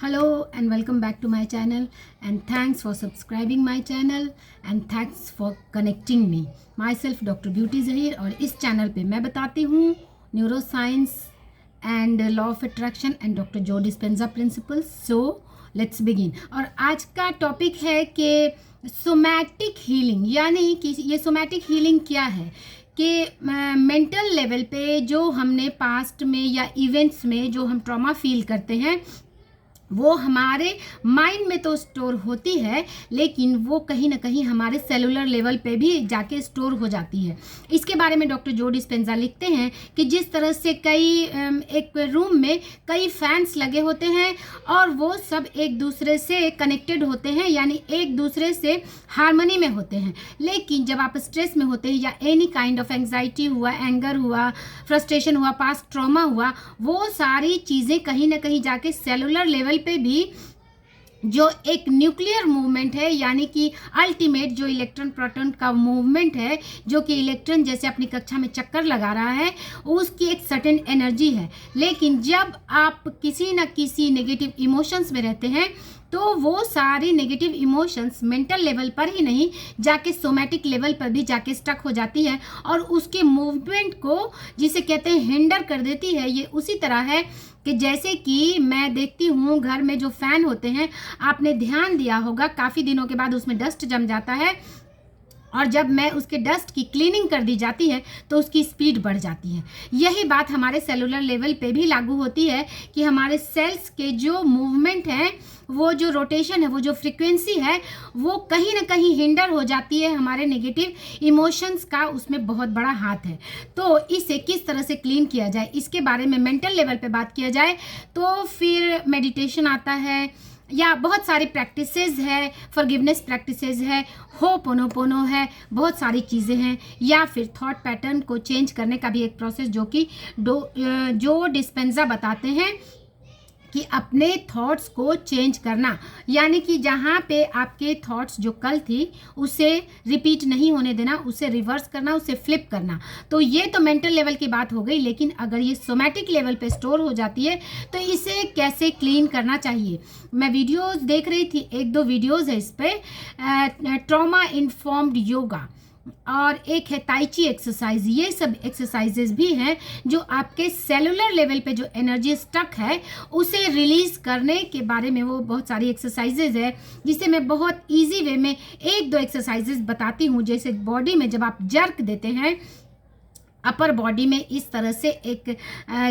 Hello and welcome back to my channel, and thanks for subscribing my channel and thanks for connecting me. Myself Dr. Beauty Zahir, और इस channel पे मैं बताती हूँ neuro science and law of attraction and doctor Joe Dispenza principles. So let's begin. और आज का topic है कि सोमैटिक हीलिंग, यानी कि ये सोमैटिक हीलिंग क्या है कि मेंटल लेवल पे जो हमने पास्ट में या इवेंट्स में जो हम ट्रॉमा फील करते हैं वो हमारे माइंड में तो स्टोर होती है, लेकिन वो कहीं ना कहीं हमारे सेलुलर लेवल पे भी जाके स्टोर हो जाती है. इसके बारे में डॉक्टर जो डिस्पेंजा लिखते हैं कि जिस तरह से एक रूम में कई फैंस लगे होते हैं और वो सब एक दूसरे से कनेक्टेड होते हैं, यानी एक दूसरे से हार्मनी में होते हैं. लेकिन जब आप स्ट्रेस में होते हैं या एनी काइंड ऑफ एंग्जाइटी हुआ, एंगर हुआ, फ्रस्ट्रेशन हुआ, पास्ट ट्रॉमा हुआ, वो सारी चीज़ें कहीं ना कहीं जाके सेलुलर लेवल पे भी जो एक न्यूक्लियर मूवमेंट है, यानी कि अल्टीमेट जो इलेक्ट्रॉन प्रोटॉन का मूवमेंट है, जो कि इलेक्ट्रॉन जैसे अपनी कक्षा में चक्कर लगा रहा है, उसकी एक सर्टेन एनर्जी है. लेकिन जब आप किसी न किसी नेगेटिव इमोशंस में रहते हैं तो वो सारी नेगेटिव इमोशंस मेंटल लेवल पर ही नहीं जाके सोमैटिक लेवल पर भी जाके स्टक हो जाती है और उसके मूवमेंट को, जिसे कहते हैं, हिंडर कर देती है. ये उसी तरह है कि जैसे कि मैं देखती हूँ घर में जो फ़ैन होते हैं, आपने ध्यान दिया होगा काफ़ी दिनों के बाद उसमें डस्ट जम जाता है और जब मैं उसके डस्ट की क्लीनिंग कर दी जाती है तो उसकी स्पीड बढ़ जाती है. यही बात हमारे सेलुलर लेवल पे भी लागू होती है कि हमारे सेल्स के जो मूवमेंट है, वो जो रोटेशन है, वो जो फ्रीक्वेंसी है, वो कहीं ना कहीं हिंडर हो जाती है. हमारे नेगेटिव इमोशंस का उसमें बहुत बड़ा हाथ है. तो इसे किस तरह से क्लीन किया जाए, इसके बारे में मेंटल लेवल पे बात किया जाए तो फिर मेडिटेशन आता है, या बहुत सारी प्रैक्टिसेस है, फॉरगिवनेस प्रैक्टिसेस है, होपोनोपोनो है, बहुत सारी चीज़ें हैं, या फिर थॉट पैटर्न को चेंज करने का भी एक प्रोसेस जो कि जो डिस्पेंजा बताते हैं कि अपने थॉट्स को चेंज करना, यानी कि जहाँ पे आपके थॉट्स जो कल थी उसे रिपीट नहीं होने देना, उसे रिवर्स करना, उसे फ्लिप करना. तो ये तो मेंटल लेवल की बात हो गई. लेकिन अगर ये सोमैटिक लेवल पे स्टोर हो जाती है तो इसे कैसे क्लीन करना चाहिए. मैं वीडियोस देख रही थी, एक दो वीडियोस है इस पर, ट्रॉमा इन्फॉर्म्ड योगा और एक है ताइची एक्सरसाइज. ये सब एक्सरसाइजेज भी हैं जो आपके सेलुलर लेवल पे जो एनर्जी स्टक है उसे रिलीज करने के बारे में. वो बहुत सारी एक्सरसाइजेज है जिसे मैं बहुत इजी वे में एक दो एक्सरसाइजेज बताती हूँ. जैसे बॉडी में जब आप जर्क देते हैं अपर बॉडी में, इस तरह से एक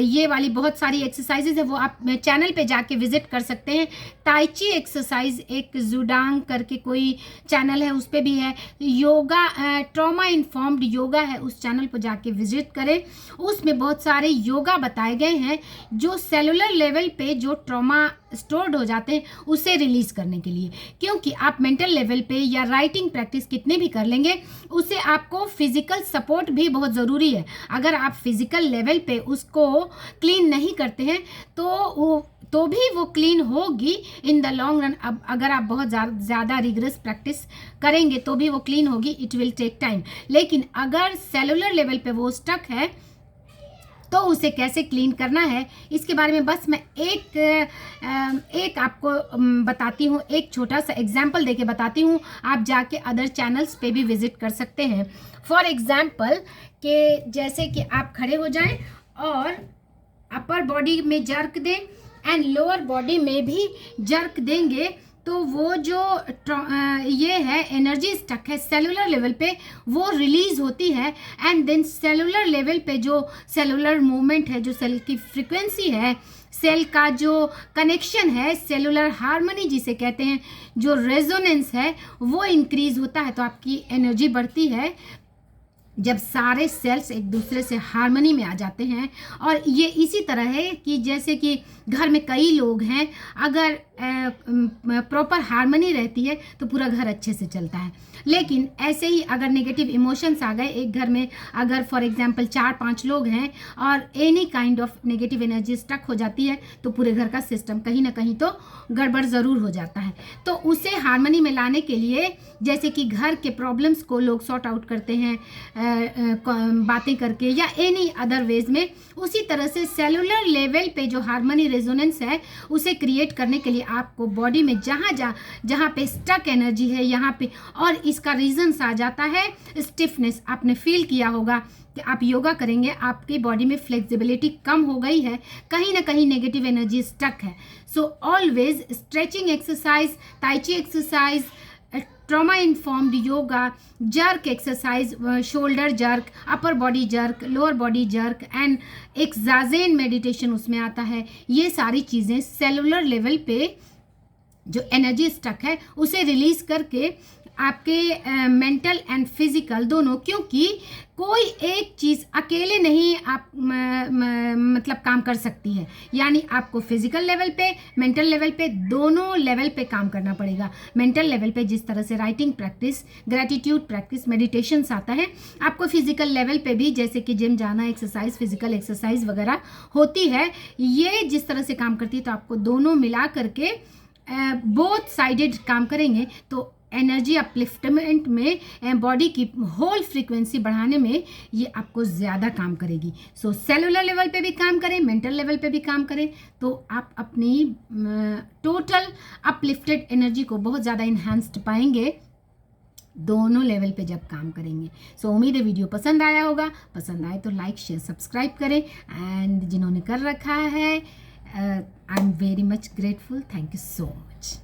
ये वाली बहुत सारी एक्सरसाइजेज है, वो आप चैनल पे जाके विजिट कर सकते हैं. ताइची एक्सरसाइज एक जुडांग करके कोई चैनल है, उस पर भी है. योगा ट्रॉमा इन्फॉर्म्ड योगा है, उस चैनल पर जाके विजिट करें. उसमें बहुत सारे योगा बताए गए हैं जो सेलुलर लेवल पे जो ट्रॉमा स्टोर्ड हो जाते हैं उसे रिलीज करने के लिए. क्योंकि आप मेंटल लेवल पे या राइटिंग प्रैक्टिस कितने भी कर लेंगे, उससे आपको फिजिकल सपोर्ट भी बहुत ज़रूरी है. अगर आप फिजिकल लेवल पे उसको क्लीन नहीं करते हैं तो भी वो क्लीन होगी इन द लॉन्ग रन. अब अगर आप बहुत ज़्यादा रिगरस प्रैक्टिस करेंगे तो भी वो क्लीन होगी, इट विल टेक टाइम. लेकिन अगर सेलुलर लेवल पे वो स्टक है तो उसे कैसे क्लीन करना है, इसके बारे में बस मैं एक आपको बताती हूँ, एक छोटा सा एग्जाम्पल देके बताती हूँ. आप जाके अदर चैनल्स पे भी विजिट कर सकते हैं. फॉर एग्जाम्पल कि जैसे कि आप खड़े हो जाएं और अपर बॉडी में जर्क दें एंड लोअर बॉडी में भी जर्क देंगे तो वो जो ये है एनर्जी स्टक है सेलुलर लेवल पे, वो रिलीज होती है. एंड देन सेलुलर लेवल पे जो सेलुलर मूवमेंट है, जो सेल की फ्रीक्वेंसी है, सेल का जो कनेक्शन है, सेलुलर हार्मनी जिसे कहते हैं, जो रेजोनेंस है, वो इंक्रीज होता है. तो आपकी एनर्जी बढ़ती है जब सारे सेल्स एक दूसरे से हार्मनी में आ जाते हैं. और ये इसी तरह है कि जैसे कि घर में कई लोग हैं, अगर प्रॉपर हार्मनी रहती है तो पूरा घर अच्छे से चलता है. लेकिन ऐसे ही अगर नेगेटिव इमोशंस आ गए एक घर में, अगर फॉर एग्जांपल 4-5 लोग हैं और any kind of negative energy stuck हो जाती है तो पूरे घर का सिस्टम कहीं ना कहीं तो गड़बड़ ज़रूर हो जाता है. तो उसे हार्मनी में लाने के लिए, जैसे कि घर के प्रॉब्लम्स को लोग सॉर्ट आउट करते हैं, बातें करके या एनी अदर वेज में, उसी तरह से सेलुलर लेवल पे जो हार्मनी रेजोनेंस है उसे क्रिएट करने के लिए आपको बॉडी में जहाँ पे स्टक एनर्जी है यहाँ पे, और इसका रीजंस आ जाता है स्टिफनेस। आपने फील किया होगा कि आप योगा करेंगे, आपकी बॉडी में फ्लेक्सिबिलिटी कम हो गई है, कहीं ना कहीं नेगेटिव एनर्जी स्टक है। सो ऑलवेज स्ट्रेचिंग एक्सरसाइज, ताई ची exercise, trauma informed yoga, jerk exercise, shoulder jerk, upper body jerk, lower body jerk and एक जाजेन मेडिटेशन उसमें आता है। ये सारी चीज़ें सेलुलर लेवल पे जो एनर्जी स्टक है उसे रिलीज करके आपके मेंटल एंड फिजिकल दोनों, क्योंकि कोई एक चीज़ अकेले नहीं आप मतलब काम कर सकती है, यानी आपको फिजिकल लेवल पे, मेंटल लेवल पे, दोनों लेवल पे काम करना पड़ेगा। मेंटल लेवल पे जिस तरह से writing practice, gratitude practice, meditations आता है, आपको फिजिकल लेवल पे भी जैसे कि जिम जाना, एक्सरसाइज, फिजिकल एक्सरसाइज वगैरह होती है, ये जिस तरह से काम करती है, तो आपको दोनों मिला करके बोथ साइडेड काम करेंगे तो एनर्जी अपलिफ्टमेंट में, बॉडी की होल फ्रीक्वेंसी बढ़ाने में ये आपको ज़्यादा काम करेगी। सो सेलुलर लेवल पे भी काम करें, मेंटल लेवल पे भी काम करें, तो आप अपनी टोटल अपलिफ्टेड एनर्जी को बहुत ज़्यादा इन्हांस्ड पाएंगे दोनों लेवल पे जब काम करेंगे। सो उम्मीद है वीडियो पसंद आया होगा। पसंद आए तो लाइक, शेयर, सब्सक्राइब करें, एंड जिन्होंने कर रखा है I am very much grateful. Thank you so much.